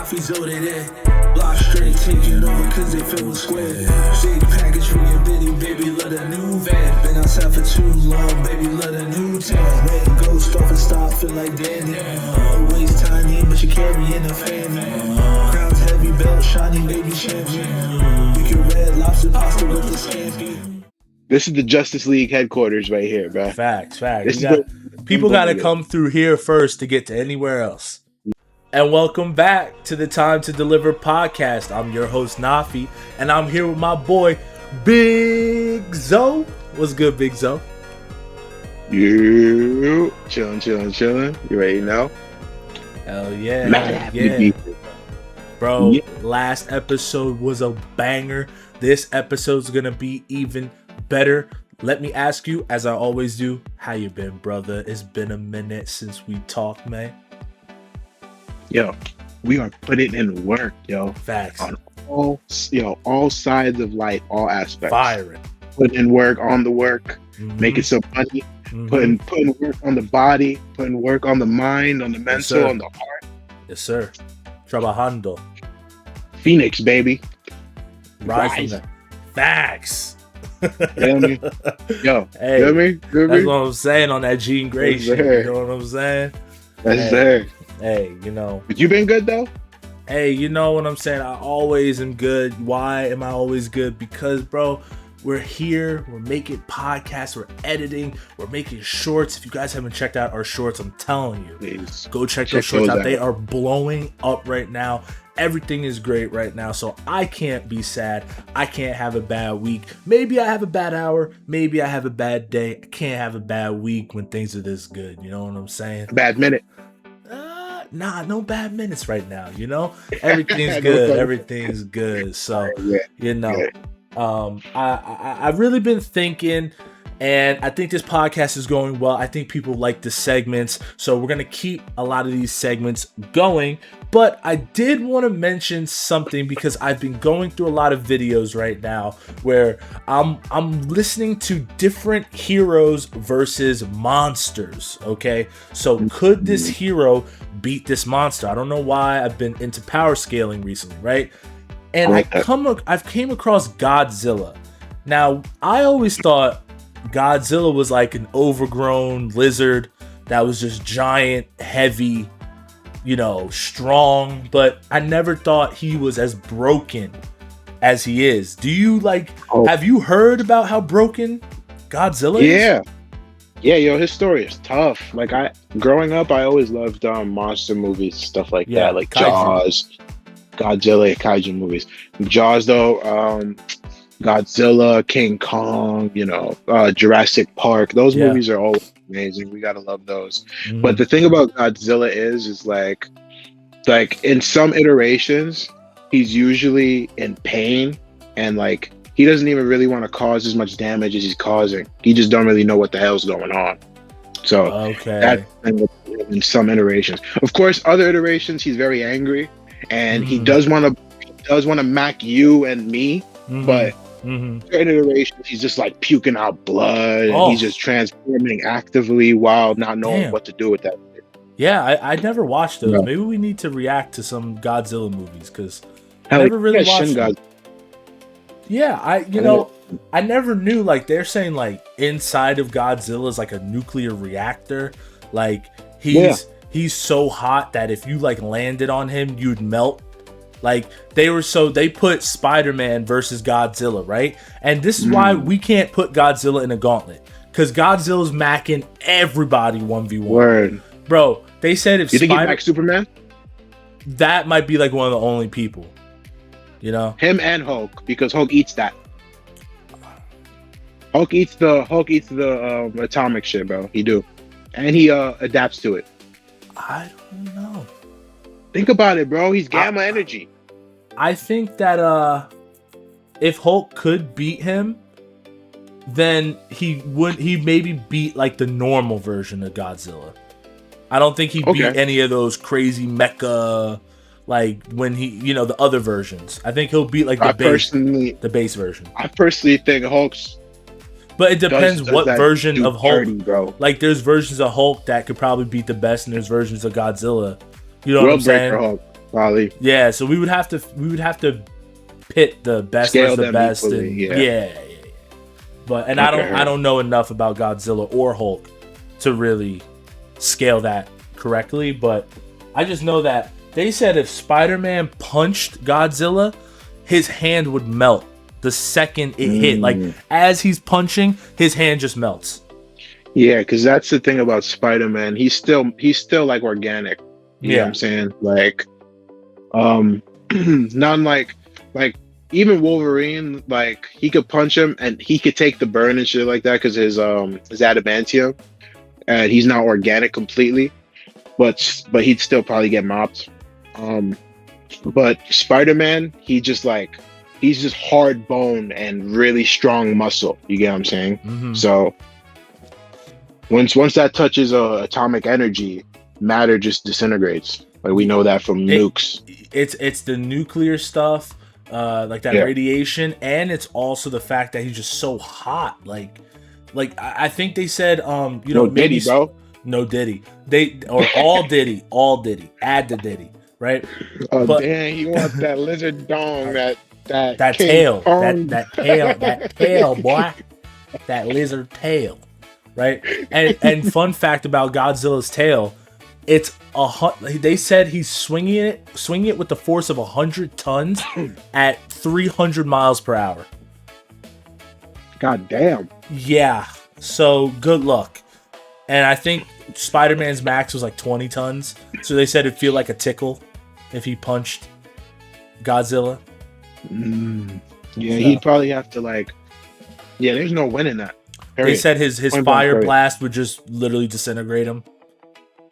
Naffy's loaded in. Block straight taking over cause they filled with squid. Big package for your bitty, baby, love the new van. Been outside for too long, baby, love the new tan. Red ghost off and stop, feel like Danny. Always tiny, but you carrying a family. Crown's heavy, belt shiny, baby champion. You can red lobster pasta with the scampi. This is the Justice League headquarters right here, bro. Facts. People got to come through here first to get to anywhere else. And welcome back to the Time to Deliver podcast. I'm your host, Naffy, and I'm here with my boy, Big Zo. What's good, Big Zo? You chilling. You ready now? Hell yeah. Bro, last episode was a banger. This episode's going to be even better. Let me ask you, as I always do, how you been, brother? It's been a minute since we talked, man. Yo, we are putting in work, yo. Facts. On all sides of life, all aspects. Firing. Putting in work on the work, making some money, putting work on the body, putting work on the mind, on the mental, on the heart. Yes, sir. Trabajando. Phoenix, baby. Rise. Facts. Feel me? Yo, hey, feel me? That's what I'm saying on that Jean Grey shit. You know what I'm saying? That's there. Hey, you know. But you been good though? Hey, you know what I'm saying? I always am good. Why am I always good? Because, bro, we're here. We're making podcasts. We're editing. We're making shorts. If you guys haven't checked out our shorts, I'm telling you, please go check those shorts out. They are blowing up right now. Everything is great right now, so I can't be sad. I can't have a bad week. Maybe I have a bad hour. Maybe I have a bad day. I can't have a bad week when things are this good. You know what I'm saying? Bad minute. No bad minutes right now. You know, everything's good. Everything's good. So, you know, I've really been thinking. And I think this podcast is going well. I think people like the segments. So we're going to keep a lot of these segments going. But I did want to mention something because I've been going through a lot of videos right now where I'm listening to different heroes versus monsters. Okay. So could this hero beat this monster? I don't know why I've been into power scaling recently, right? And I've came across Godzilla. Now, I always thought Godzilla was like an overgrown lizard that was just giant, heavy, you know, strong, but I never thought he was as broken as he is. Do you have you heard about how broken Godzilla is? Yeah, yo, his story is tough. Like growing up, I always loved monster movies, stuff like that, like kaiju. Jaws, Godzilla, kaiju movies. Jaws though, Godzilla, King Kong, you know, Jurassic Park. Those movies are always amazing. We gotta love those. But the thing about Godzilla is like in some iterations, he's usually in pain and like he doesn't even really want to cause as much damage as he's causing. He just don't really know what the hell's going on. So that's in some iterations. Of course, other iterations, he's very angry and he does want to mac you and me, but certain iterations, he's just like puking out blood and he's just transforming actively while not knowing what to do with that. Yeah, I never watched those. Maybe we need to react to some Godzilla movies because I never really watched them. Yeah, I never knew, like they're saying like inside of Godzilla is like a nuclear reactor. Like he's so hot that if you like landed on him, you'd melt. Like they put Spider-Man versus Godzilla, right? And this is why we can't put Godzilla in a gauntlet because Godzilla's macking everybody 1v1. Word, bro. They said if you think he macks Superman, that might be like one of the only people. You know, him and Hulk because Hulk eats that. Hulk eats the atomic shit, bro. He do, and he adapts to it. I don't know. Think about it, bro. He's gamma energy. I think that if Hulk could beat him, then he maybe beat like the normal version of Godzilla. I don't think he beat any of those crazy mecha, like when he, you know, the other versions. I think he'll beat like the base version. I personally think Hulk's. But it depends what version of Hulk. Bro. Like there's versions of Hulk that could probably beat the best, and there's versions of Godzilla. You know what I'm saying? Probably. Yeah, so we would have to pit the best Scale versus the them best, equally, and yeah. yeah. But and I don't know enough about Godzilla or Hulk to really scale that correctly. But I just know that they said if Spider-Man punched Godzilla, his hand would melt the second it hit. Like as he's punching, his hand just melts. Yeah, because that's the thing about Spider-Man. He's still like organic. You know what I'm saying? Like, not like even Wolverine. Like he could punch him and he could take the burn and shit like that because his adamantium, and he's not organic completely. But he'd still probably get mopped. But Spider-Man, he's just hard bone and really strong muscle. You get what I'm saying? Mm-hmm. So once that touches atomic energy, matter just disintegrates. Like we know that from nukes. It's the nuclear stuff, like that radiation, and it's also the fact that he's just so hot. Like I think they said, no maybe Diddy, bro. No Diddy. All Diddy. Add the Diddy, right? Oh damn, you want that lizard dong, that tail, that tail, boy, that lizard tail, right? And fun fact about Godzilla's tail, they said he's swinging it with the force of 100 tons at 300 miles per hour. God damn. Yeah. So good luck. And I think Spider-Man's max was like 20 tons. So they said it'd feel like a tickle if he punched Godzilla. Yeah, he'd probably have to there's no winning that. Period. They said his fire blast would just literally disintegrate him.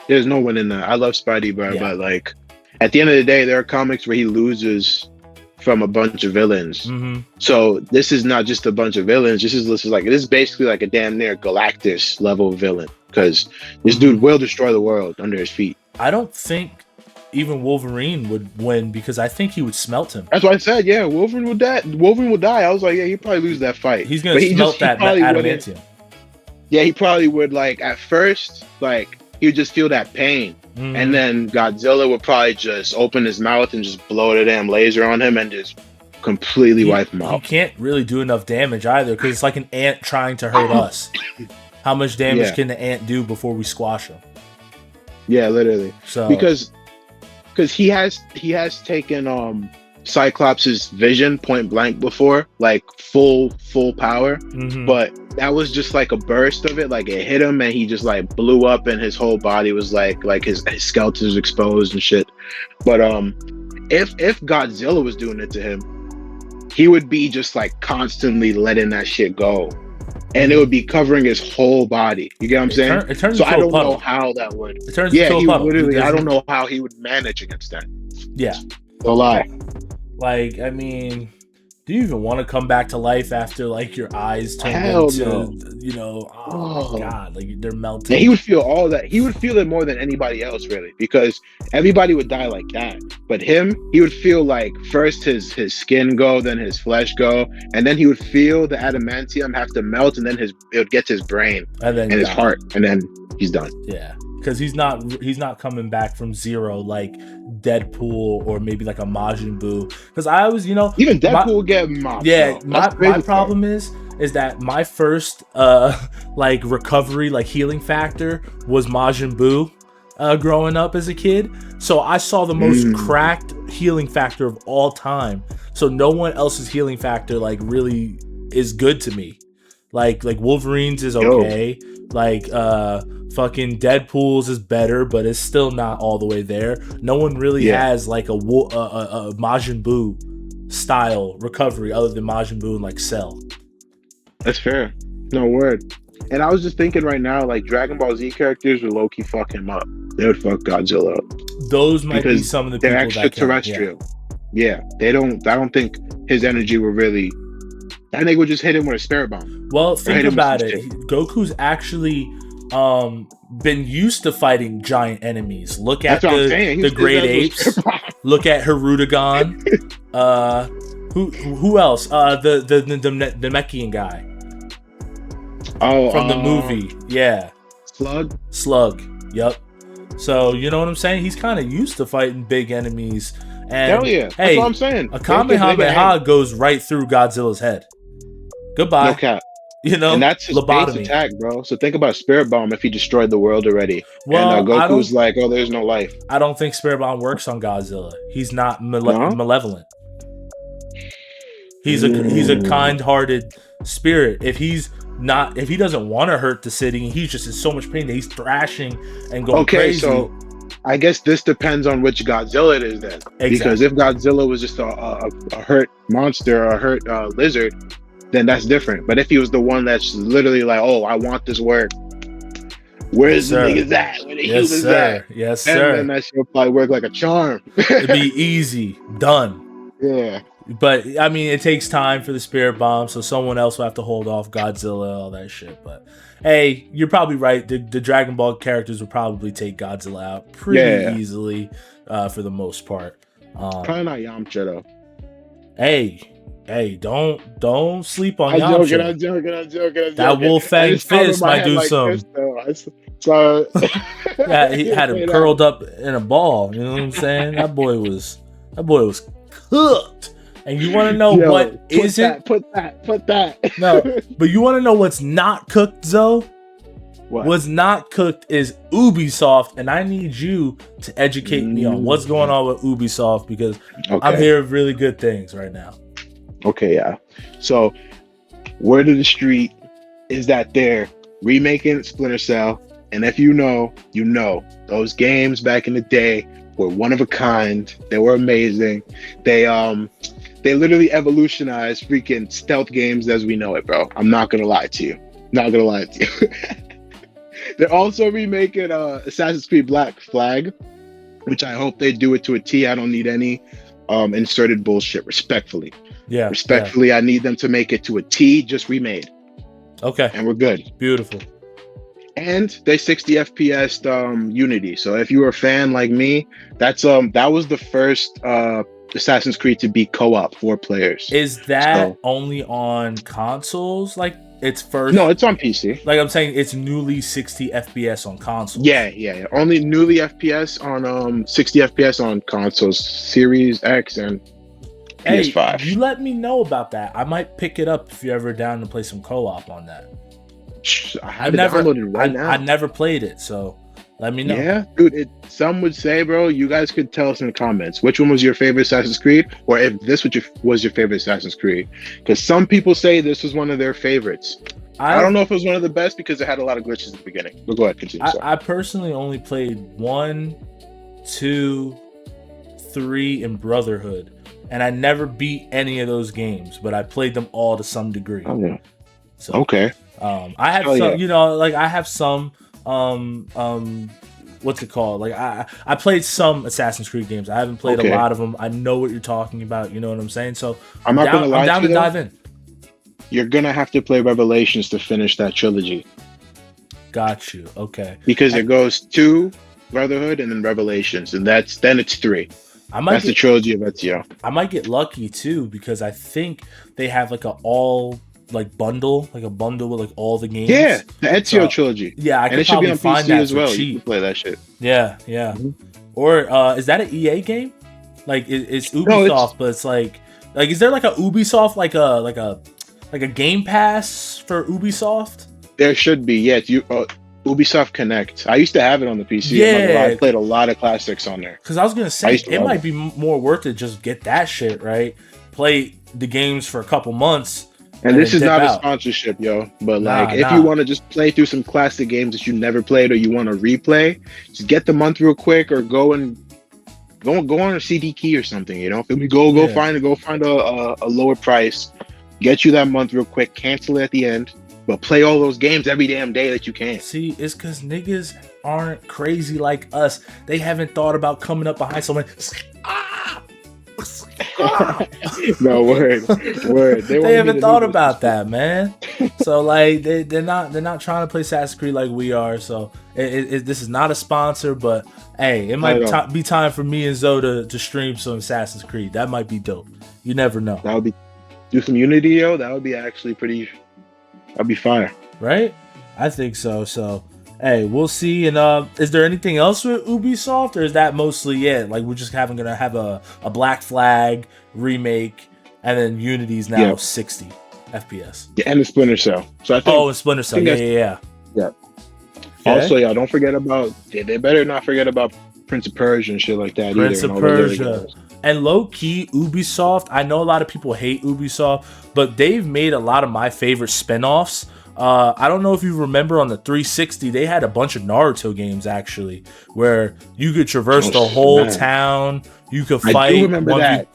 There's no winning that. I love Spidey, bro, but like at the end of the day, there are comics where he loses from a bunch of villains. Mm-hmm. So this is not just a bunch of villains. This is basically like a damn near Galactus level villain because this dude will destroy the world under his feet. I don't think even Wolverine would win because I think he would smelt him. That's what I said. Yeah, Wolverine will die. I was like, yeah, he'd probably lose that fight. He's gonna smelt that adamantium. Yeah, he probably would. Like at first, he would just feel that pain. Mm-hmm. And then Godzilla would probably just open his mouth and just blow the damn laser on him and just completely wipe him out. He can't really do enough damage either because it's like an ant trying to hurt us. How much damage can the ant do before we squash him? Yeah, literally. So because he has taken Cyclops' vision point blank before, like full power, but that was just like a burst of it. Like it hit him and he just like blew up and his whole body was like his skeleton was exposed and shit. But if Godzilla was doing it to him, he would be just like constantly letting that shit go, and it would be covering his whole body. You get what I'm saying? It turns so into I don't a know how that would. It turns into a puddle. Literally, I don't know how he would manage against that. Yeah. No lie. Like, I mean, do you even want to come back to life after like your eyes turn into, God, like they're melting? Yeah, he would feel all that. He would feel it more than anybody else, really, because everybody would die like that. But him, he would feel like first his skin go, then his flesh go, and then he would feel the adamantium have to melt, and then it would get to his brain and his heart, and then he's done. Yeah. Because he's not coming back from zero like Deadpool or maybe like a Majin Buu. Because I was, even Deadpool will get mopped. Yeah, my problem is that my first recovery, like healing factor was Majin Buu growing up as a kid. So I saw the most cracked healing factor of all time. So no one else's healing factor like really is good to me. Like Wolverine's is okay. Fucking Deadpool's is better, but it's still not all the way there. No one really has like a Majin Buu style recovery other than Majin Buu and like Cell. That's fair. No word. And I was just thinking right now, like Dragon Ball Z characters would low-key fuck him up. They would fuck Godzilla up. Those might be some of the people they're extraterrestrial. Yeah, I don't think his energy will really. I think would just hit him with a spirit bomb. Well, think about it. Goku's actually been used to fighting giant enemies. Look at the great apes. Look at Hirudegan. Who else? The Namekian guy. Oh, from the movie. Yeah. Slug. Yep. So you know what I'm saying? He's kind of used to fighting big enemies. And hell yeah, that's hey, what I'm saying. A Kamehameha goes right through Godzilla's head. Goodbye. No cap. You know, And that's his base lobotomy. attack, bro. So think about Spirit Bomb if he destroyed the world already. Well, and Goku's like, oh, there's no life. I don't think Spirit Bomb works on Godzilla. He's not No? malevolent. He's a kind-hearted spirit. If he doesn't want to hurt the city, he's just in so much pain that he's thrashing and going crazy. So I guess this depends on which Godzilla it is then. Exactly. Because if Godzilla was just a hurt monster or a hurt lizard, then that's different. But if he was the one that's literally like, oh, I want this work. Where's the niggas at? Where the humans at? Yes, sir. And then that shit probably work like a charm. It'd be easy. Done. Yeah. But, I mean, it takes time for the Spirit Bomb, so someone else will have to hold off Godzilla, all that shit. But, hey, you're probably right. The Dragon Ball characters would probably take Godzilla out pretty easily for the most part. Probably not Yamcha, though. Hey, don't sleep on Yamcha. I'm joking. That Wolfang fist might do some. So Yeah, he had him curled up in a ball. You know what I'm saying? That boy was cooked. And you want to know what isn't? Put that. No, but you want to know what's not cooked, Zoe? What? What's not cooked is Ubisoft, and I need you to educate me on what's going on with Ubisoft because I'm hearing really good things right now. Okay, yeah. So, word of the street is that they're remaking Splinter Cell, and if you know, those games back in the day were one of a kind. They were amazing. They literally evolutionized freaking stealth games as we know it, bro. I'm not gonna lie to you. They're also remaking Assassin's Creed Black Flag, which I hope they do it to a T. I don't need any inserted bullshit, respectfully. Yeah. I need them to make it to a T, just remade. Okay. And we're good. Beautiful. And they 60 FPS Unity. So if you were a fan like me, that was the first Assassin's Creed to be co-op 4 players. Is that only on consoles? Like it's first? No, it's on PC. Like I'm saying, it's newly 60 FPS on consoles. Yeah. Only newly FPS on 60 FPS on consoles, Series X and PS5. Hey, you let me know about that. I might pick it up if you're ever down to play some co-op on that. I have it downloaded right now. I never played it, so let me know. Yeah, dude. Some would say, bro, you guys could tell us in the comments which one was your favorite Assassin's Creed, or if this was your favorite Assassin's Creed. Because some people say this was one of their favorites. I don't know if it was one of the best because it had a lot of glitches at the beginning. But go ahead, continue. I personally only played 1, 2, 3, and Brotherhood, and I never beat any of those games, but I played them all to some degree. Oh, yeah. So, okay. I have some, I have some, what's it called? Like I played some Assassin's Creed games. I haven't played a lot of them. I know what you're talking about. You know what I'm saying? So I'm not gonna lie I'm down to to dive in. You're gonna have to play Revelations to finish that trilogy. Got you. Okay. Because it goes 2 Brotherhood and then Revelations, and then it's 3. That's the trilogy of Ezio. I might get lucky too because I think they have like a bundle with like all the games. Yeah, the Ezio trilogy. Yeah, I can probably find that as well. You can play that shit. Yeah. Mm-hmm. Or is that an EA game? Like it's Ubisoft, but it's like is there like a Ubisoft like a Game Pass for Ubisoft? There should be. Yeah, Ubisoft Connect. I used to have it on the PC. Yeah, I played a lot of classics on there. Because I was gonna say it might be more worth it just get that shit right. Play the games for a couple months. And this is not a sponsorship, yo. But if you want to just play through some classic games that you never played or you want to replay, just get the month real quick or go on a CD key or something. You know, go find a lower price, get you that month real quick, cancel it at the end, but play all those games every damn day that you can. See, it's because niggas aren't crazy like us. They haven't thought about coming up behind someone. No word. They haven't thought about that, man. So like they're not trying to play Assassin's Creed like we are. So this is not a sponsor, but hey, it might be time for me and Zoe to stream some Assassin's Creed. That might be dope. You never know. That would be do some Unity, yo. That would be actually that'd be fire, right? I think so. So Hey, we'll see. And is there anything else with Ubisoft, or is that mostly it? Like we're just gonna have a Black Flag remake, and then Unity's now 60 FPS. Yeah, and the Splinter Cell. So I think. Oh, and Splinter Cell. Yeah. Yeah. Okay. Also, y'all don't forget about. They better not forget about Prince of Persia and shit like that. Prince either, of Persia. And low key, Ubisoft. I know a lot of people hate Ubisoft, but they've made a lot of my favorite spin-offs. I don't know if you remember on the 360, they had a bunch of Naruto games actually, where you could traverse the whole town. You could fight. I do remember that.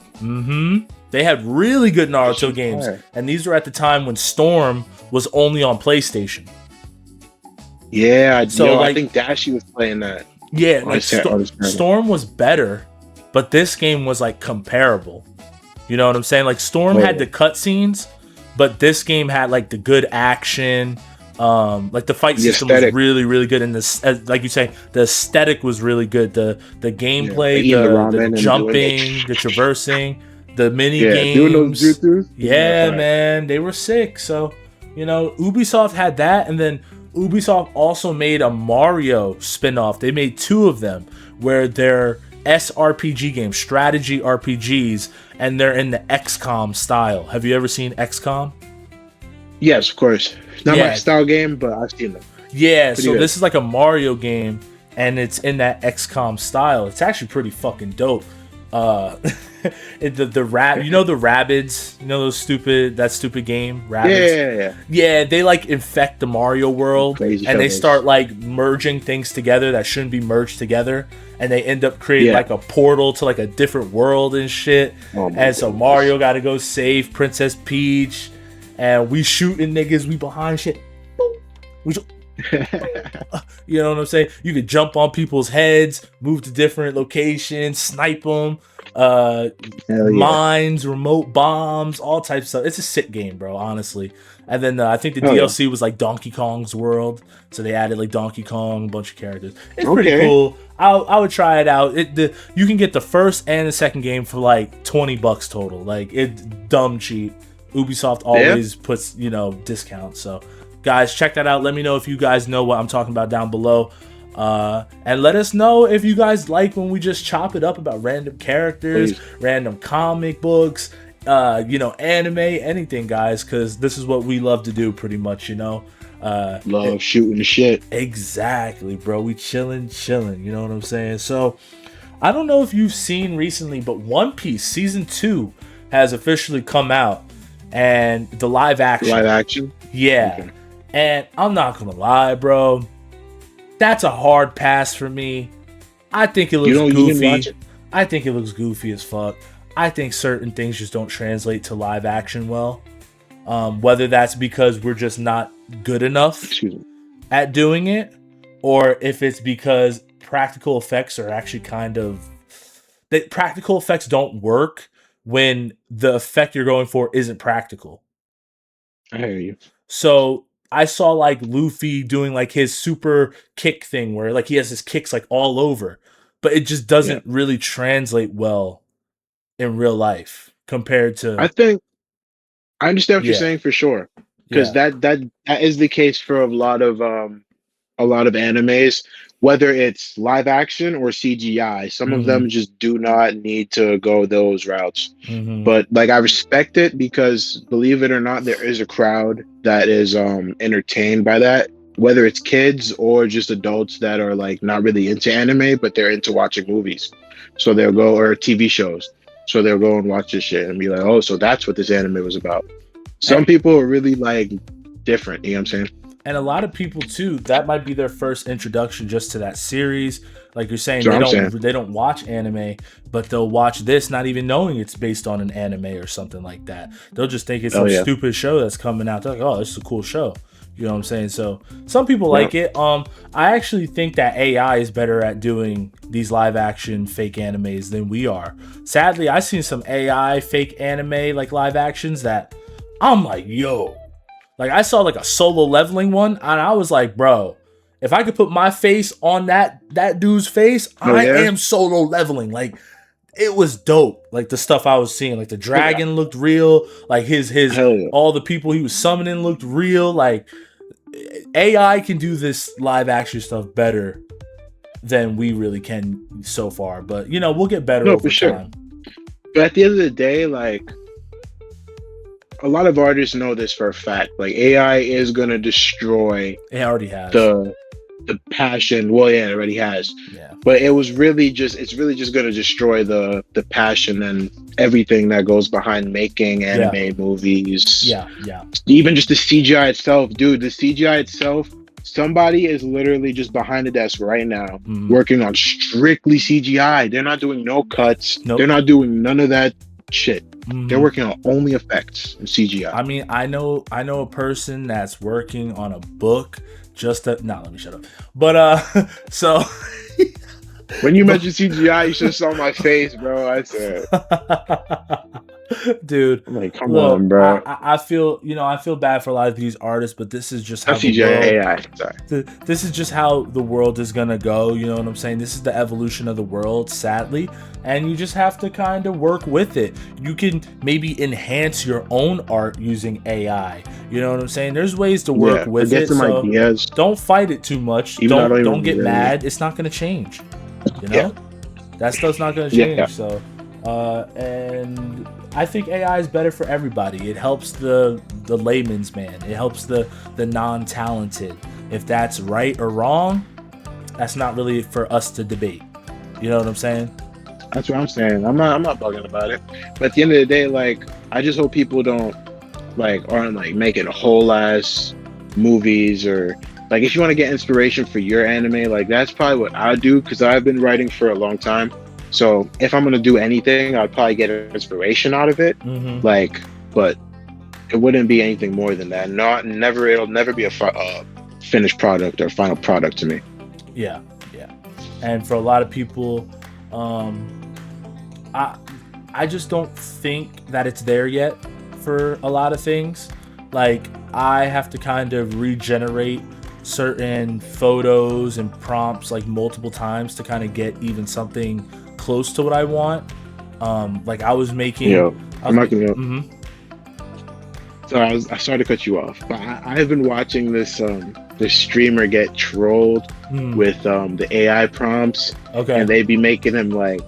They had really good Naruto games, and these were at the time when Storm was only on PlayStation. Yeah, so I think Dashi was playing that. Yeah, like Storm was better, but this game was like comparable. You know what I'm saying? Like Storm had the cutscenes, but this game had like the good action. Like the fight system was really, really good, and this, like you say, the aesthetic was really good. The gameplay, the jumping, the traversing, the mini games. Doing those jutsus. Yeah, man, they were sick. So Ubisoft had that, and then Ubisoft also made a Mario spin-off. They made 2 of them where they're SRPG games, strategy RPGs, and they're in the XCOM style. Have you ever seen XCOM? Yes, of course. Not my style game, but I've seen them. Yeah, so this is like a Mario game, and it's in that XCOM style. It's actually pretty fucking dope. The the Rabbids, that stupid game, Rabbids. Yeah, they like infect the Mario world, and they start like merging things together that shouldn't be merged together, and they end up creating like a portal to like a different world and shit. So Mario got to go save Princess Peach, and we shooting niggas, we behind shit. You know what I'm saying? You could jump on people's heads, move to different locations, snipe them, mines, remote bombs, all types of stuff. It's a sick game, bro, honestly. And then I think the DLC was like Donkey Kong's world, so they added like Donkey Kong, a bunch of characters. It's pretty cool. I would try it out. You can get the first and the second game for like $20 total. Like it's dumb cheap. Ubisoft always puts discounts. So guys, check that out. Let me know if you guys know what I'm talking about down below. And let us know if you guys like when we just chop it up about random characters, random comic books, anime, anything, guys, because this is what we love to do pretty much, Love shooting shit. Exactly, bro. We chilling, you know what I'm saying? So I don't know if you've seen recently, but One Piece Season 2 has officially come out, and the live action. Yeah. Okay. And I'm not gonna lie, bro, that's a hard pass for me. I think it looks goofy. I think it looks goofy as fuck. I think certain things just don't translate to live action well. Whether that's because we're just not good enough at doing it, or if it's because practical effects are actually that practical effects don't work when the effect you're going for isn't practical. I hear you. So I saw like Luffy doing like his super kick thing where like he has his kicks like all over, but it just doesn't really translate well in real life compared to. I think I understand what you're saying for sure, because that is the case for a lot of animes, whether it's live action or CGI. Some of them just do not need to go those routes. But like I respect it because, believe it or not, there is a crowd that is entertained by that, whether it's kids or just adults that are like not really into anime, but they're into watching movies. So they'll go, or TV shows. So they'll go and watch this shit and be like, oh, so that's what this anime was about. Some people are really like different, you know what I'm saying? And a lot of people too, that might be their first introduction just to that series. Like you're saying, they don't watch anime, but they'll watch this not even knowing it's based on an anime or something like that. They'll just think it's some stupid show that's coming out. They're like, oh, this is a cool show. You know what I'm saying? So some people like it. I actually think that AI is better at doing these live action fake animes than we are. Sadly, I've seen some AI fake anime like live actions that I'm like, yo. Like I saw like a Solo Leveling one, and I was like, bro, if I could put my face on that dude's face, I am Solo Leveling. Like it was dope. Like the stuff I was seeing, like the dragon looked real. Like his all the people he was summoning looked real. Like AI can do this live action stuff better than we really can so far, but you know, we'll get better No, over for sure. time. But at the end of the day, like, a lot of artists know this for a fact. Like, AI is gonna destroy It already has the passion. Well, yeah, it already has. Yeah. But it's really just gonna destroy the passion and everything that goes behind making anime movies. Yeah. Even just the CGI itself, dude. The CGI itself. Somebody is literally just behind the desk right now, working on strictly CGI. They're not doing no cuts. Nope. They're not doing none of that shit. They're working on only effects and CGI. I mean, I know a person that's working on a book just to. No, let me shut up. But so. When you mentioned CGI, you should have saw my face, bro. I said, dude, I'm like, come on, bro. I feel bad for a lot of these artists, but this is just how CGI AI. Sorry. This is just how the world is gonna go. You know what I'm saying? This is the evolution of the world, sadly, and you just have to kind of work with it. You can maybe enhance your own art using AI. You know what I'm saying? There's ways to work with it. So ideas. Don't fight it too much. Don't get mad. It's not gonna change. You know, that stuff's not gonna change. So, and I think AI is better for everybody. It helps the layman's man. It helps the non-talented. If that's right or wrong, that's not really for us to debate. You know what I'm saying? That's what I'm saying. I'm not bugging about it. But at the end of the day, like, I just hope people aren't making a whole ass movies, or like, if you want to get inspiration for your anime, like, that's probably what I do, because I've been writing for a long time. So if I'm gonna do anything, I'd probably get inspiration out of it. Like, but it wouldn't be anything more than that. It'll never be a finished product or final product to me. Yeah. And for a lot of people, I just don't think that it's there yet for a lot of things. Like, I have to kind of regenerate certain photos and prompts like multiple times to kind of get even something close to what I want. Like, I was making. I'm not gonna. Sorry, I started to cut you off, but I've been watching this streamer get trolled with the AI prompts. Okay. And they be making him like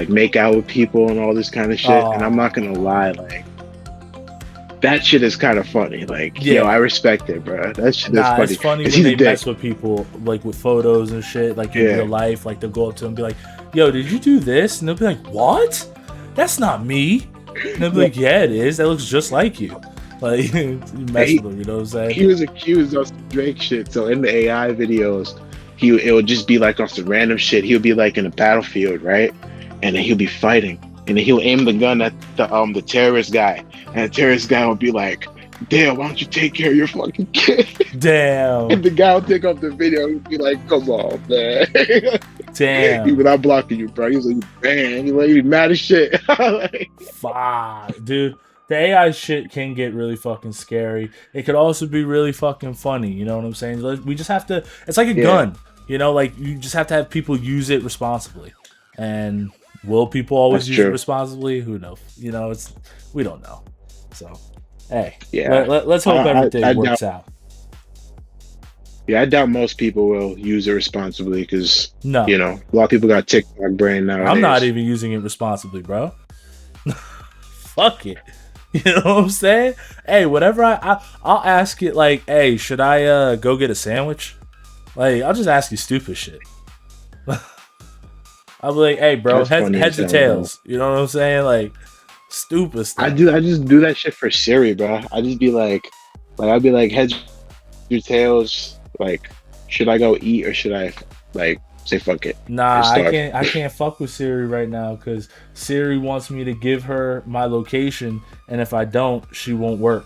make out with people and all this kind of shit. And I'm not gonna lie, like, that shit is kind of funny. Like, yo, I respect it, bro. That shit is funny. It's funny when they mess with people, like, with photos and shit, like, in real life. Like, they'll go up to them and be like, yo, did you do this? And they'll be like, what? That's not me. And they'll be like, yeah, it is. That looks just like you. Like, you mess with them, you know what I'm saying? He was accused of some Drake shit. So in the AI videos, it would just be like on some random shit. He'll be like in a battlefield, right? And then he'll be fighting. And then he'll aim the gun at the terrorist guy. And the terrorist guy will be like, damn, why don't you take care of your fucking kid? Damn. And the guy will take off the video and be like, come on, man. Damn. He was not blocking you, bro. He was like, man, he was mad as shit. Fuck, dude. The AI shit can get really fucking scary. It could also be really fucking funny. You know what I'm saying? We just have to. It's like a gun. You know, like, you just have to have people use it responsibly. And will people always use it responsibly? Who knows? You know, we don't know. So, hey, let's hope everything works out. Yeah, I doubt most people will use it responsibly, because no, you know, a lot of people got TikTok brain nowadays. I'm not even using it responsibly, bro. Fuck it. You know what I'm saying? Hey, whatever I'll ask it, like, hey, should I go get a sandwich? Like, I'll just ask you stupid shit. I'll be like, hey, bro, heads or tails. Bro. You know what I'm saying? Like, stupid stuff. I just do that shit for Siri, bro. I just be like I'd be like, heads or tails. Like, should I go eat, or should I, like, say fuck it? Nah, I can't fuck with Siri right now, because Siri wants me to give her my location, and if I don't, she won't work.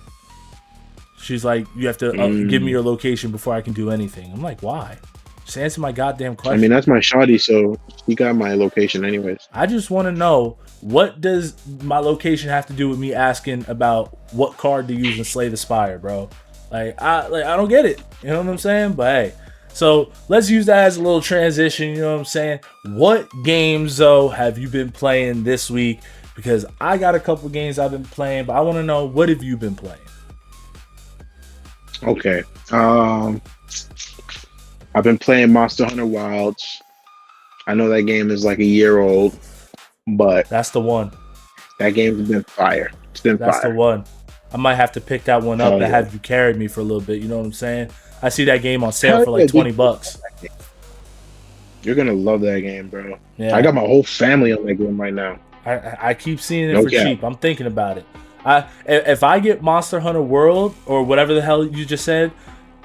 She's like, you have to give me your location before I can do anything. I'm like, why? Just answer my goddamn question. I mean, that's my shawty, so he got my location anyways. I just want to know, what does my location have to do with me asking about what card to use in Slay the Spire, bro? I don't get it. You know what I'm saying? But hey, so let's use that as a little transition. You know what I'm saying? What games, though, have you been playing this week? Because I got a couple games I've been playing, but I want to know, what have you been playing? Okay. I've been playing Monster Hunter Wilds. I know that game is like a year old, but That's the one. that game's been fire. It's been That's the fire. one. I might have to pick that one up Hell and yeah. have you carry me for a little bit. You know what I'm saying? I see that game on sale Hell for yeah, like dude. $20. You're gonna love that game, bro. Yeah. I got my whole family on that game right now. I keep seeing it No for cap. cheap. I'm thinking about it. If I get Monster Hunter World or whatever the hell you just said,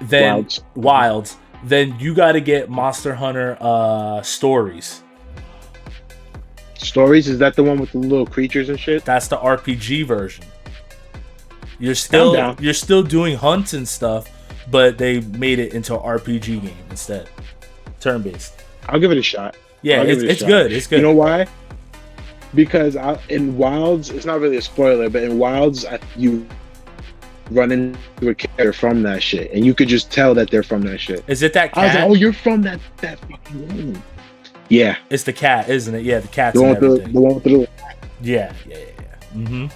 then Wilds, then you got to get Monster Hunter Stories. Stories, is that the one with the little creatures and shit? That's the RPG version. You're down. still doing hunts and stuff, but they made it into an RPG game instead, turn based. I'll give it a shot. Yeah, it's good. It's good. You know why? Because in Wilds, it's not really a spoiler, but in Wilds, you run into a character from that shit, and you could just tell that they're from that shit. Is it that cat? I was like, oh, you're from that fucking game. Yeah. It's the cat, isn't it? Yeah, the cat's The and one with everything. the one with the little... Yeah. Mm-hmm.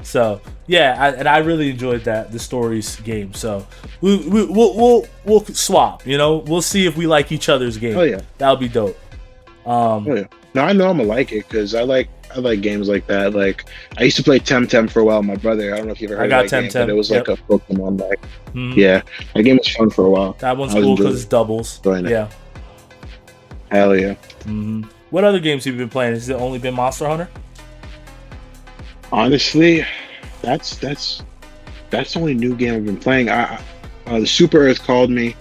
So yeah, I really enjoyed the stories game. So we'll swap. You know, we'll see if we like each other's game. Oh yeah, that'll be dope. Oh yeah. No, I know I'm gonna like it because I like games like that. Like I used to play Temtem for a while. My brother, I don't know if you ever heard of that game, but it was like a Pokemon like. Mm-hmm. Yeah, that game was fun for a while. That one's cool because it's doubles. Yeah. Hell yeah. Mm-hmm. What other games have you been playing? Has it only been Monster Hunter? Honestly, that's the only new game I've been playing. The Super Earth called me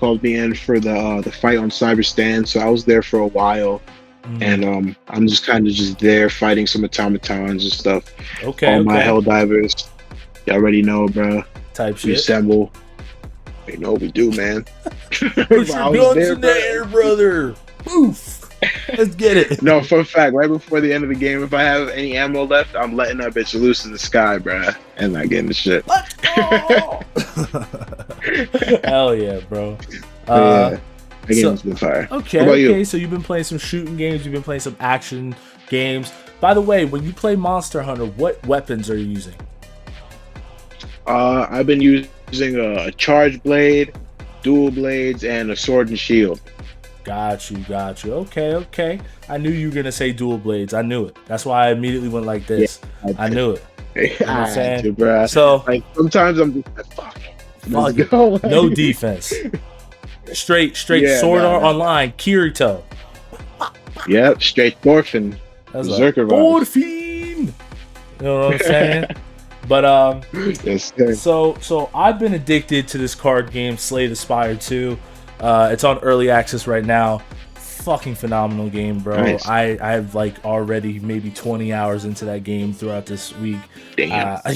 in for the fight on Cyber Stand, so I was there for a while, and I'm just kind of just there fighting some automatons and stuff. Okay. All my Helldivers, you already know, bro. Type shit. We assemble. You know what we do, man. Put your guns in the air, brother. Poof. Let's get it. No, fun fact, right before the end of the game, if I have any ammo left, I'm letting that bitch loose in the sky, bruh. And not getting the shit. Let's go! Hell yeah, bro. Yeah, that game's been fire. Okay, so you've been playing some shooting games, you've been playing some action games. By the way, when you play Monster Hunter, what weapons are you using? I've been using a charge blade, dual blades, and a sword and shield. Got you. Okay. I knew you were gonna say dual blades. I knew it. That's why I immediately went like this. Yeah, I knew it. You know what I'm saying? Bro. So like sometimes I'm just like, fuck it. No defense. Straight sword art online, Kirito. Yep, straight Thorfinn. Berserker Thorfinn. You know what I'm saying? But yes, so I've been addicted to this card game, Slay the Spire 2. It's on early access right now. Fucking phenomenal game, bro. Nice. I have like already maybe 20 hours into that game throughout this week. Damn. I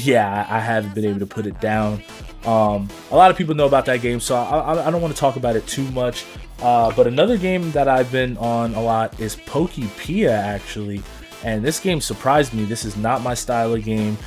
haven't been able to put it down. A lot of people know about that game, so I don't want to talk about it too much. But another game that I've been on a lot is Pokepia, actually. And this game surprised me. This is not my style of game.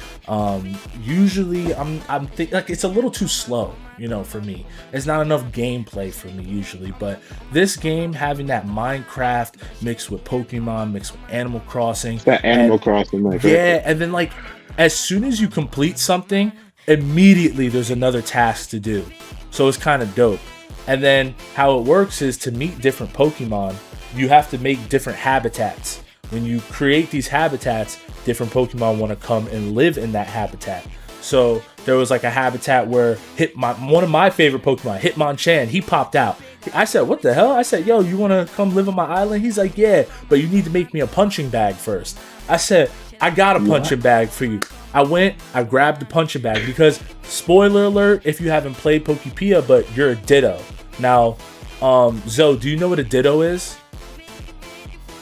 Usually, I'm like it's a little too slow, you know, for me. It's not enough gameplay for me usually. But this game, having that Minecraft mixed with Pokemon, mixed with Animal Crossing, that Animal Crossing, like yeah, and then like as soon as you complete something, immediately there's another task to do. So it's kind of dope. And then how it works is to meet different Pokemon, you have to make different habitats. When you create these habitats, different Pokemon want to come and live in that habitat. So there was like a habitat where one of my favorite Pokemon, Hitmonchan, he popped out. I said, what the hell? I said, yo, you want to come live on my island? He's like, yeah, but you need to make me a punching bag first. I said, I got a punching bag for you. I grabbed the punching bag because, spoiler alert, if you haven't played Pokepia, but you're a Ditto. Now, Zoe, do you know what a Ditto is?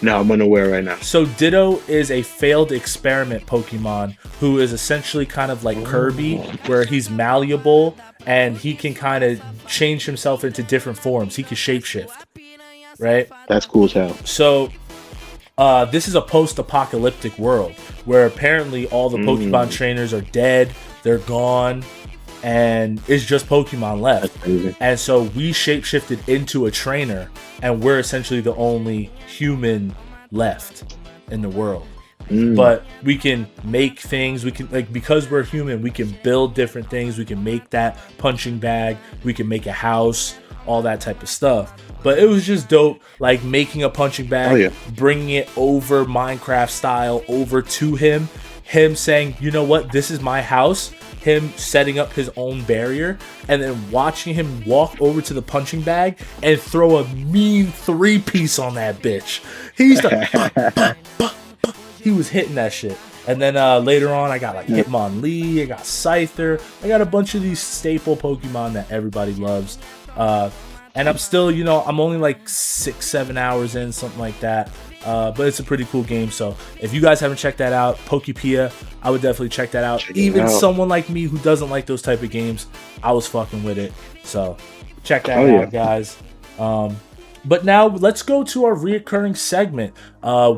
No, I'm unaware right now. So Ditto is a failed experiment Pokemon who is essentially kind of like Kirby, where he's malleable and he can kind of change himself into different forms. He can shapeshift, right? That's cool as hell. So this is a post-apocalyptic world where apparently all the Pokemon trainers are dead, they're gone, and it's just Pokemon left. And so we shapeshifted into a trainer, and we're essentially the only human left in the world. but we can make things. We can, like, because we're human, we can build different things. We can make that punching bag. We can make a house, all that type of stuff. But it was just dope, like making a punching bag, bringing it over Minecraft style over to him saying, you know what, this is my house, him setting up his own barrier, and then watching him walk over to the punching bag and throw a mean 3-piece on that bitch. He's like, he was hitting that shit. And then later on, I got like Hitmonlee, I got Scyther, I got a bunch of these staple Pokemon that everybody loves. And I'm still, you know, I'm only like 6-7 hours in, something like that. But it's a pretty cool game. So if you guys haven't checked that out, Pokepia, I would definitely check that out. Even someone like me who doesn't like those type of games, I was fucking with it. So check that out, guys. But now let's go to our reoccurring segment.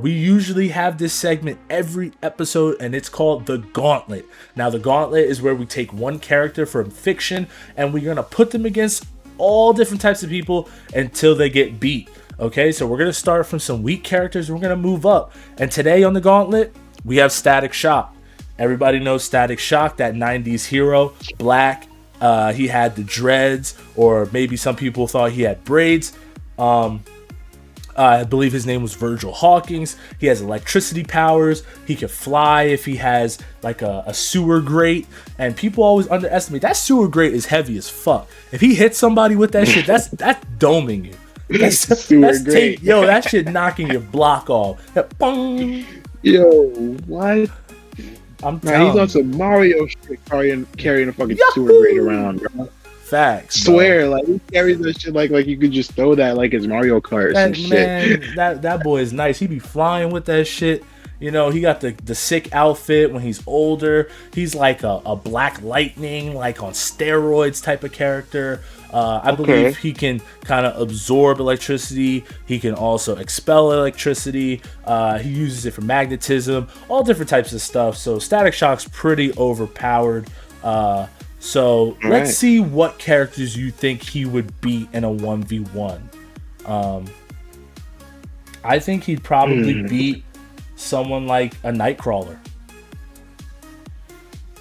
We usually have this segment every episode, and it's called The Gauntlet. Now, The Gauntlet is where we take one character from fiction, and we're going to put them against all different types of people until they get beat. Okay, so we're going to start from some weak characters, and we're going to move up. And today on The Gauntlet, we have Static Shock. Everybody knows Static Shock, that 90s hero, black. He had the dreads, or maybe some people thought he had braids. I believe his name was Virgil Hawkins. He has electricity powers. He can fly if he has like a sewer grate. And people always underestimate that sewer grate is heavy as fuck. If he hits somebody with that shit, that's doming you. That's great. Yo, that shit knocking your block off. Yo, what? I'm telling you. He's on some Mario shit carrying a fucking sewer grate around, bro. Facts. Swear, like he carries that shit like you could just throw that like it's Mario Kart and shit. That boy is nice. He be flying with that shit. You know, he got the sick outfit when he's older. He's like a Black Lightning, like on steroids type of character. I believe he can kind of absorb electricity. He can also expel electricity. He uses it for magnetism, all different types of stuff. So Static Shock's pretty overpowered. Let's see what characters you think he would beat in a 1v1. I think he'd probably beat someone like a Nightcrawler.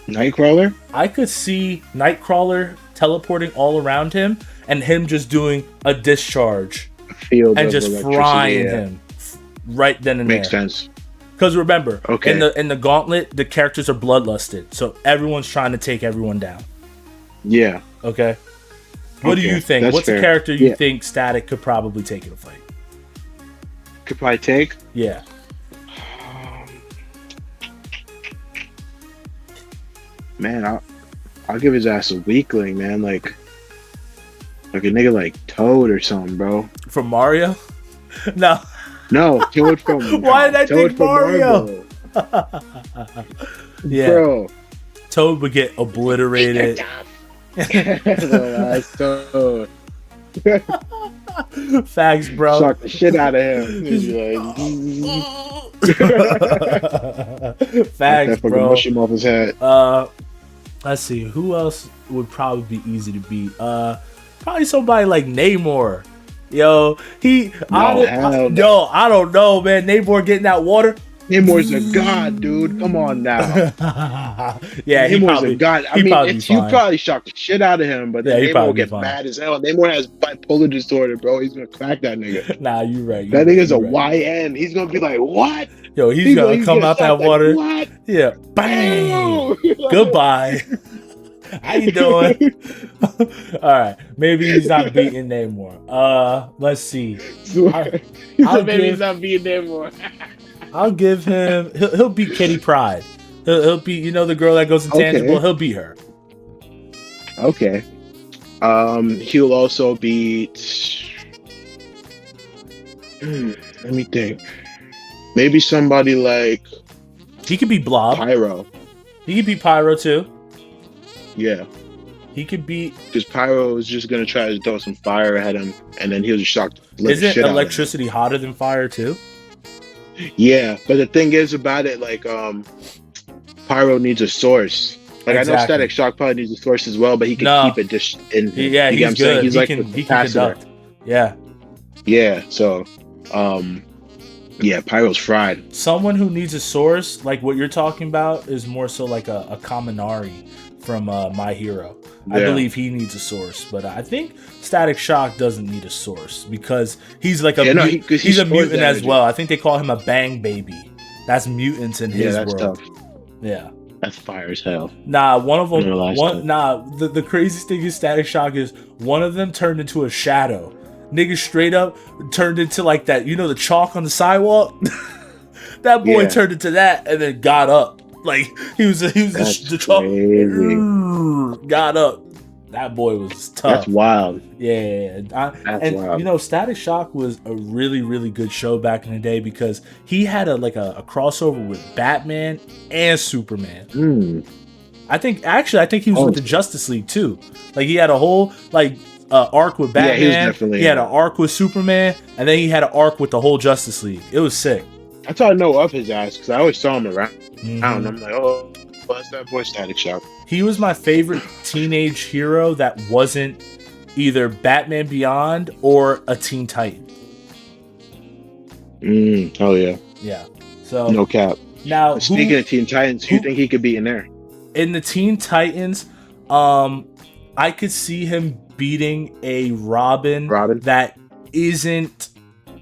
Nightcrawler? I could see Nightcrawler teleporting all around him and him just doing a discharge and just frying him right then and there. Makes sense. Because remember, in the Gauntlet, the characters are bloodlusted, so everyone's trying to take everyone down. Yeah. Okay. What do you think? What's a character you think Static could probably take in a fight? Could probably take? Yeah. Man, I'll give his ass a weakling, man. Like a nigga like Toad or something, bro. From Mario? No. No, Toad from. Why did I think Mario? Yeah. Bro. Toad would get obliterated. That's Toad. Facts, bro. Shock the shit out of him. Facts, bro. Mush him off his head. Let's see. Who else would probably be easy to beat? Probably somebody like Namor. Yo, I don't know, man. Namor getting that water. Namor's a god, dude. Come on now. Yeah, Namor's a god. I mean, you probably shock the shit out of him, but then Namor will get mad as hell. Namor has bipolar disorder, bro. He's gonna crack that nigga. Nah, you right. That nigga's a YN. He's gonna be like, what? Yo, he's gonna come out that water. What? Yeah, bang. Goodbye. How you doing? All right, maybe he's not beating Namor. Let's see. Maybe he's not beating Namor. I'll give him. He'll beat Kitty Pryde. He'll beat, you know, the girl that goes intangible. Okay. He'll beat her. Okay. He'll also beat. Let me think. Maybe somebody like. He could beat Blob. Pyro. He could beat Pyro too. Yeah. He could beat. Because Pyro is just gonna try to throw some fire at him, and then he'll just shock the Isn't shit electricity hotter than fire too? Yeah, but the thing is about it, like, Pyro needs a source. Like, exactly. I know Static Shock probably needs a source as well, but he can keep it just in. Yeah, he's good. He can conduct. Yeah. Yeah. So, Yeah, Pyro's fried. Someone who needs a source, like what you're talking about, is more so like a Kaminari from My Hero. I believe he needs a source, but I think Static Shock doesn't need a source because he's like he's a mutant as well. I think they call him a Bang Baby. That's mutants in his world. Tough. Yeah. That's fire as hell. Nah, one of them. The craziest thing is Static Shock is one of them turned into a shadow. Nigga straight up turned into like that. You know the chalk on the sidewalk. That boy turned into that and then got up. Like he was the chalk. Got up. That boy was tough. That's wild. Yeah, that's wild. You know, Static Shock was a really, really good show back in the day because he had a crossover with Batman and Superman. I think he was with the Justice League too. Like he had a whole arc with Batman. He had an arc with Superman, and then he had an arc with the whole Justice League. It was sick. That's how I know of his ass because I always saw him around. I don't know. I'm like, oh, what's that boy Static Shock? He was my favorite teenage hero that wasn't either Batman Beyond or a Teen Titan. Oh yeah. Yeah. So no cap. Now speaking of Teen Titans, who you think he could be in there? In the Teen Titans, I could see him beating a Robin that isn't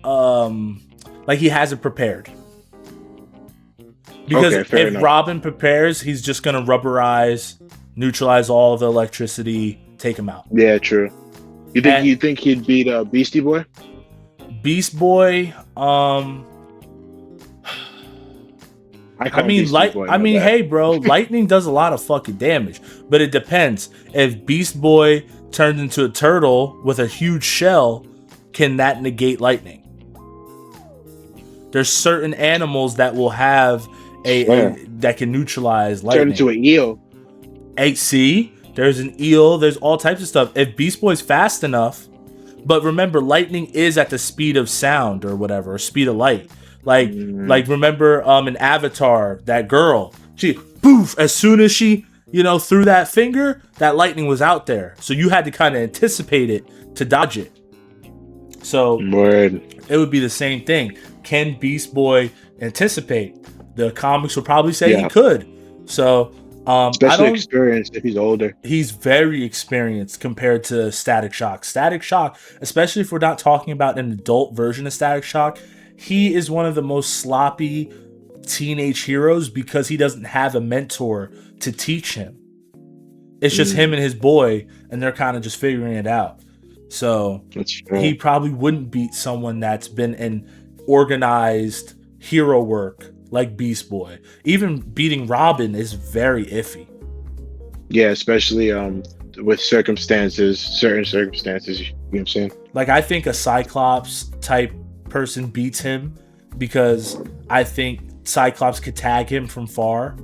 like he hasn't prepared. Because if enough. Robin prepares, he's just gonna rubberize, neutralize all of the electricity, take him out. Yeah, true. You think he'd beat Beastie Boy? Beast Boy, hey, bro, lightning does a lot of fucking damage, but it depends. If Beast Boy turns into a turtle with a huge shell, can that negate lightning? There's certain animals that will have that can neutralize lightning. Turn into an eel. See, there's an eel. There's all types of stuff. If Beast Boy's fast enough, but remember, lightning is at the speed of sound or whatever, or speed of light. Like remember in Avatar, that girl, she poof, as soon as she threw that finger, that lightning was out there. So you had to kind of anticipate it to dodge it. So it would be the same thing. Can Beast Boy anticipate? The comics would probably say he could. So especially experienced if he's older. He's very experienced compared to Static Shock. Static Shock, especially if we're not talking about an adult version of Static Shock, he is one of the most sloppy teenage heroes because he doesn't have a mentor to teach him. It's just him and his boy, and they're kind of just figuring it out. So he probably wouldn't beat someone that's been in organized hero work like Beast Boy. Even beating Robin is very iffy. Yeah, especially with certain circumstances, you know what I'm saying? Like I think a Cyclops type person beats him because I think Cyclops could tag him from far,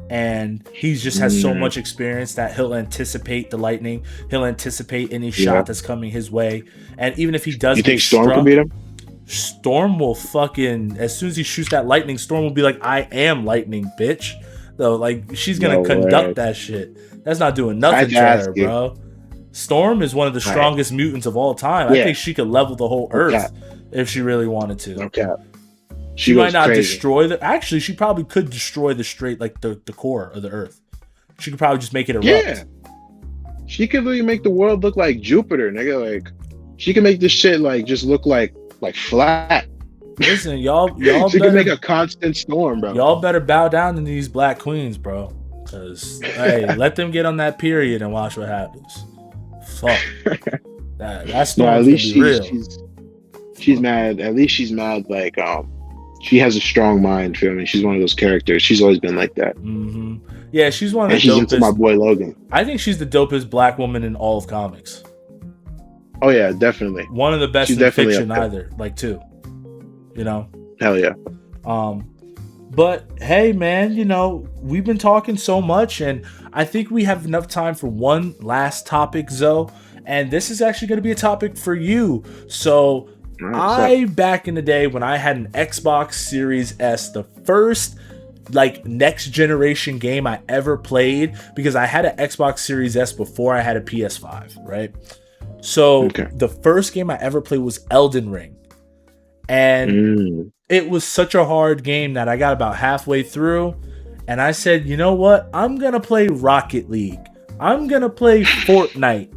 and he just has so much experience that he'll anticipate the lightning, he'll anticipate any shot that's coming his way, and even if he does, you think Storm can beat him? Storm will fucking, as soon as he shoots that lightning, Storm will be like, I am lightning, bitch. Though, like, she's gonna conduct that shit. That's not doing nothing to her, bro. Storm is one of the strongest mutants of all time. I think she could level the whole Earth if she really wanted to. Okay. She might not destroy actually, she probably could destroy the core of the Earth. She could probably just make it erupt. Yeah. She could really make the world look like Jupiter, nigga. Like, she can make this shit just look like flat. Listen, y'all she can make a constant storm, bro. Y'all better bow down to these black queens, bro. Cause hey, let them get on that period and watch what happens. Fuck. That storm's gonna be real. She's mad. At least she's mad. Like she has a strong mind. Feel me? She's one of those characters. She's always been like that. Mm-hmm. Yeah, she's one of the dopest. She's into my boy Logan. I think she's the dopest black woman in all of comics. Oh yeah, definitely. One of the best in fiction, either. Like two. Hell yeah. But hey, man, we've been talking so much, and I think we have enough time for one last topic, Zoe. And this is actually going to be a topic for you. So back in the day when I had an Xbox Series S, the first next generation game I ever played, because I had an Xbox Series S before I had a PS5, right? So the first game I ever played was Elden Ring. And it was such a hard game that I got about halfway through and I said, you know what? I'm going to play Rocket League. I'm going to play Fortnite.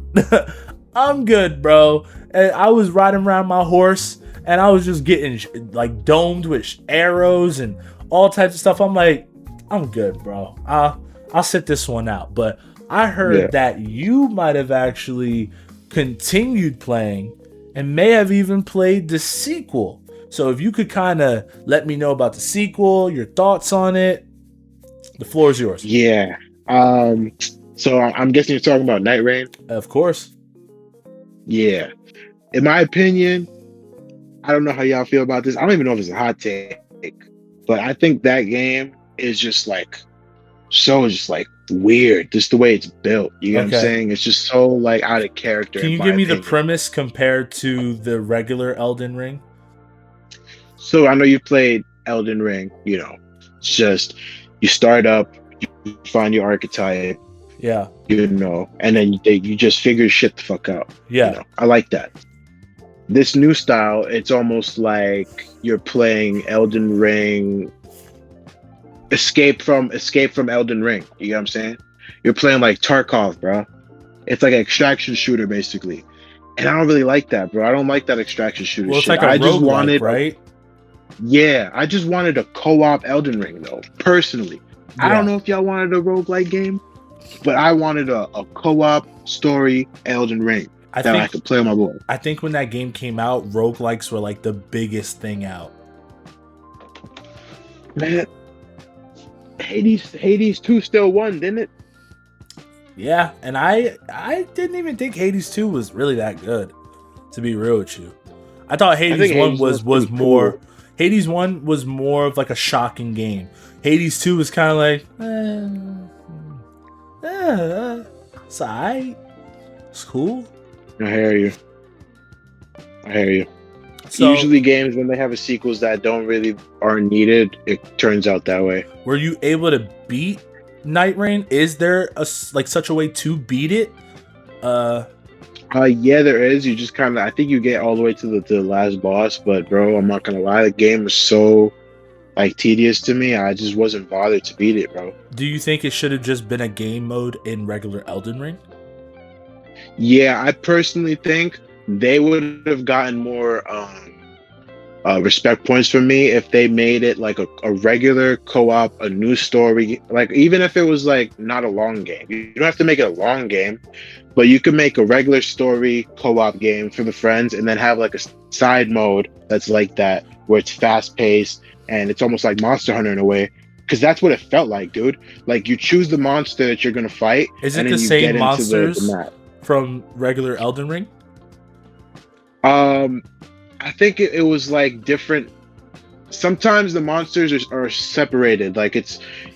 I'm good, bro. And I was riding around my horse and I was just getting like domed with arrows and all types of stuff. I'm like, I'm good, bro. I'll sit this one out. But I heard that you might have actually continued playing and may have even played the sequel. So if you could kind of let me know about the sequel, your thoughts on it, the floor is yours. Yeah. So I'm guessing you're talking about Night Rain? Of course. Yeah. In my opinion, I don't know how y'all feel about this. I don't even know if it's a hot take, but I think that game is just like weird. Just the way it's built. You know what I'm saying? It's just so like out of character. Can you give me the premise compared to the regular Elden Ring? So I know you played Elden Ring, you know. It's just you start up, you find your archetype. Yeah. You know, and then you just figure shit the fuck out. Yeah. You know? I like that. This new style, it's almost like you're playing Elden Ring Escape from Elden Ring. You know what I'm saying? You're playing like Tarkov, bro. It's like an extraction shooter basically. And I don't really like that, bro. I don't like that extraction shooter well, it's shit. like a I just roguelike, wanted right? Yeah, I just wanted a co-op Elden Ring though, personally. I don't know if y'all wanted a roguelike game, but I wanted a co-op story Elden Ring I could play on my board. I think when that game came out, roguelikes were like the biggest thing out. Man, Hades 2 still won, didn't it? Yeah, and I didn't even think Hades 2 was really that good, to be real with you. I thought Hades 1 was more cool. Hades 1 was more of like a shocking game. Hades 2 was kind of like it's alright. It's cool. I hear you. So, usually games, when they have a sequels that aren't needed, it turns out that way. Were you able to beat Night Rain? Is there such a way to beat it? Yeah, there is. You just kind of, I think you get all the way to the last boss, but bro, I'm not gonna lie, the game was so like tedious to me. I just wasn't bothered to beat it, bro. Do you think it should have just been a game mode in regular Elden Ring? Yeah, I personally think they would have gotten more respect points from me if they made it like a regular co-op, a new story. Like even if it was like not a long game, you don't have to make it a long game, but you can make a regular story co-op game for the friends, and then have like a side mode that's like that, where it's fast paced and it's almost like Monster Hunter in a way. Because that's what it felt like, dude. Like you choose the monster that you're gonna fight. Is it the same monsters from regular Elden Ring? I think it was like different. Sometimes the monsters are separated. Like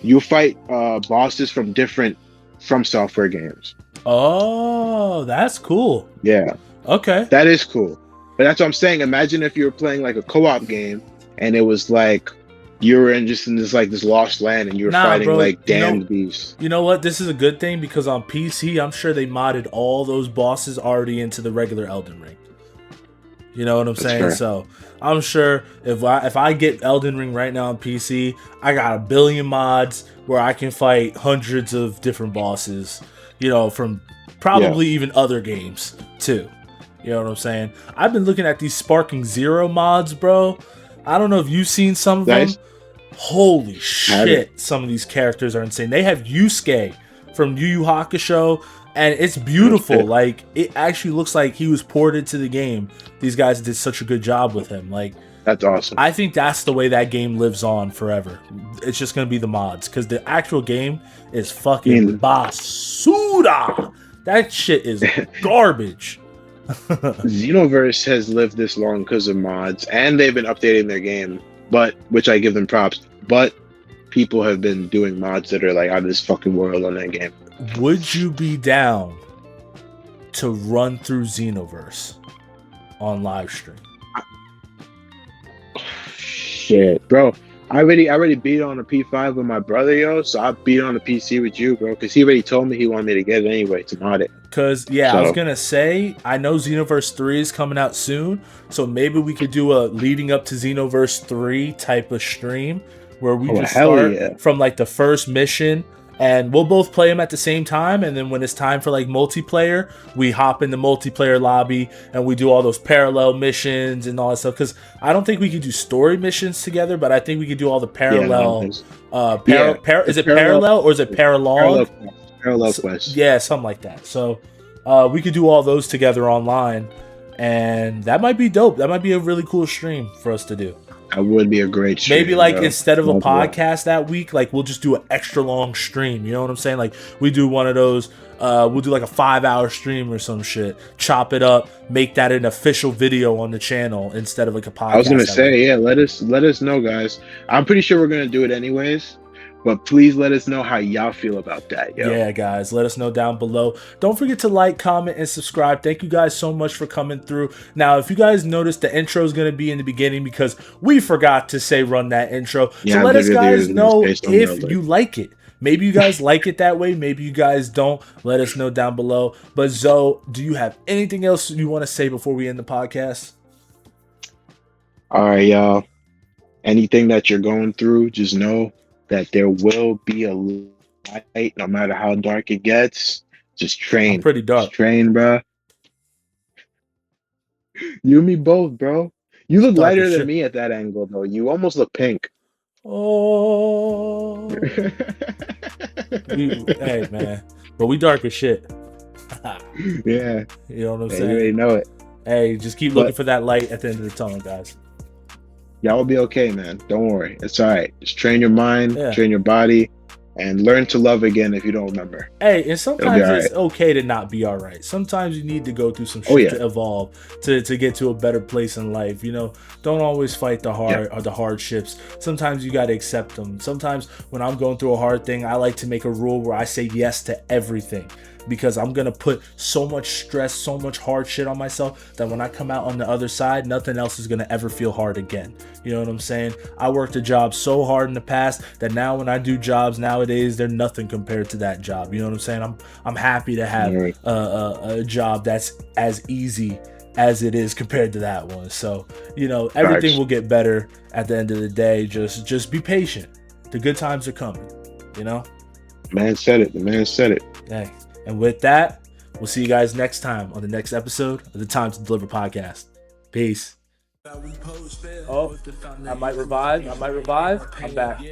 you fight bosses from different From Software games. Oh, that's cool. Yeah. Okay. That is cool. But that's what I'm saying. Imagine if you were playing like a co-op game and it was like you were in this lost land and you were fighting like damned beasts. You know what? This is a good thing because on PC, I'm sure they modded all those bosses already into the regular Elden Ring. You know what I'm saying? Fair. So I'm sure if I get Elden Ring right now on PC, I got a billion mods where I can fight hundreds of different bosses, you know, from probably even other games too. You know what I'm saying? I've been looking at these Sparking Zero mods, bro. I don't know if you've seen some of them. Holy shit, some of these characters are insane. They have Yusuke from Yu Yu Hakusho, and it's beautiful. Like, it actually looks like he was ported to the game. These guys did such a good job with him. Like, that's awesome. I think that's the way that game lives on forever. It's just going to be the mods, because the actual game is fucking basura. That shit is garbage. Xenoverse has lived this long because of mods, and they've been updating their game, which I give them props. But people have been doing mods that are like out of this fucking world on that game. Would you be down to run through Xenoverse on live stream? Shit, bro. I already beat on the P5 with my brother, yo. So I beat on the PC with you, bro. Because he already told me he wanted me to get it anyway to mod it. Because, yeah, I was going to say, I know Xenoverse 3 is coming out soon. So maybe we could do a leading up to Xenoverse 3 type of stream where we just start from like the first mission. And we'll both play them at the same time. And then when it's time for like multiplayer, we hop in the multiplayer lobby and we do all those parallel missions and all that stuff. Because I don't think we could do story missions together, but I think we could do all the parallel. Is it parallel or is it paralog? Parallel quest. Yeah, something like that. So we could do all those together online. And that might be dope. That might be a really cool stream for us to do. That would be a great stream. Maybe like instead of a podcast that week, like we'll just do an extra long stream. You know what I'm saying? Like we do one of those. We'll do like a 5-hour stream or some shit. Chop it up, make that an official video on the channel instead of like a podcast. I was gonna say, yeah. Let us know, guys. I'm pretty sure we're gonna do it anyways. But please let us know how y'all feel about that, yo. Yeah, guys, let us know down below. Don't forget to like, comment, and subscribe. Thank you guys so much for coming through. Now, if you guys noticed, the intro is going to be in the beginning because we forgot to say run that intro. Yeah, so let us guys know if you like it. Maybe you guys like it that way. Maybe you guys don't. Let us know down below. But Zoe, do you have anything else you want to say before we end the podcast? All right, y'all. Anything that you're going through, just know that there will be a light no matter how dark it gets. Just train. I'm pretty dark. Just train, bro. You and me both, bro. You look dark lighter than me at that angle, though. You almost look pink. Oh. Hey, man. But we dark as shit. Yeah. You know what I'm saying? You already know it. Hey, just keep looking for that light at the end of the tunnel, guys. Y'all will be okay, man. Don't worry. It's all right. Just train your mind, train your body, and learn to love again if you don't remember. Hey, and sometimes it's okay to not be all right. Sometimes you need to go through some shit to evolve, to get to a better place in life. You know, don't always fight the hard or the hardships. Sometimes you got to accept them. Sometimes when I'm going through a hard thing, I like to make a rule where I say yes to everything. Because I'm going to put so much stress, so much hard shit on myself that when I come out on the other side, nothing else is going to ever feel hard again. You know what I'm saying? I worked a job so hard in the past that now when I do jobs nowadays, they're nothing compared to that job. You know what I'm saying? I'm happy to have a job that's as easy as it is compared to that one. So, you know, everything will get better at the end of the day. Just be patient. The good times are coming, you know? The man said it. The man said it. Hey. And with that, we'll see you guys next time on the next episode of the Time to Deliver podcast. Peace. Oh, I might revive. I'm back. I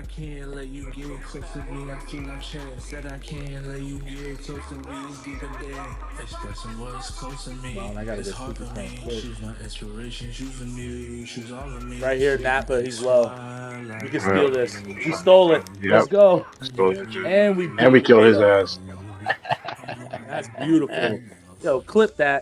can't let you get close to me. I feel like chance that I can't let you get close to me. It's deeper there. Expressing what's close to me. I gotta it's get hard for me. She's my inspiration. She's a new. She's all of me. Right here, Nappa. He's low. We can steal this. We stole it. Yep. Let's go. And we kill his ass. That's beautiful. Yo, clip that.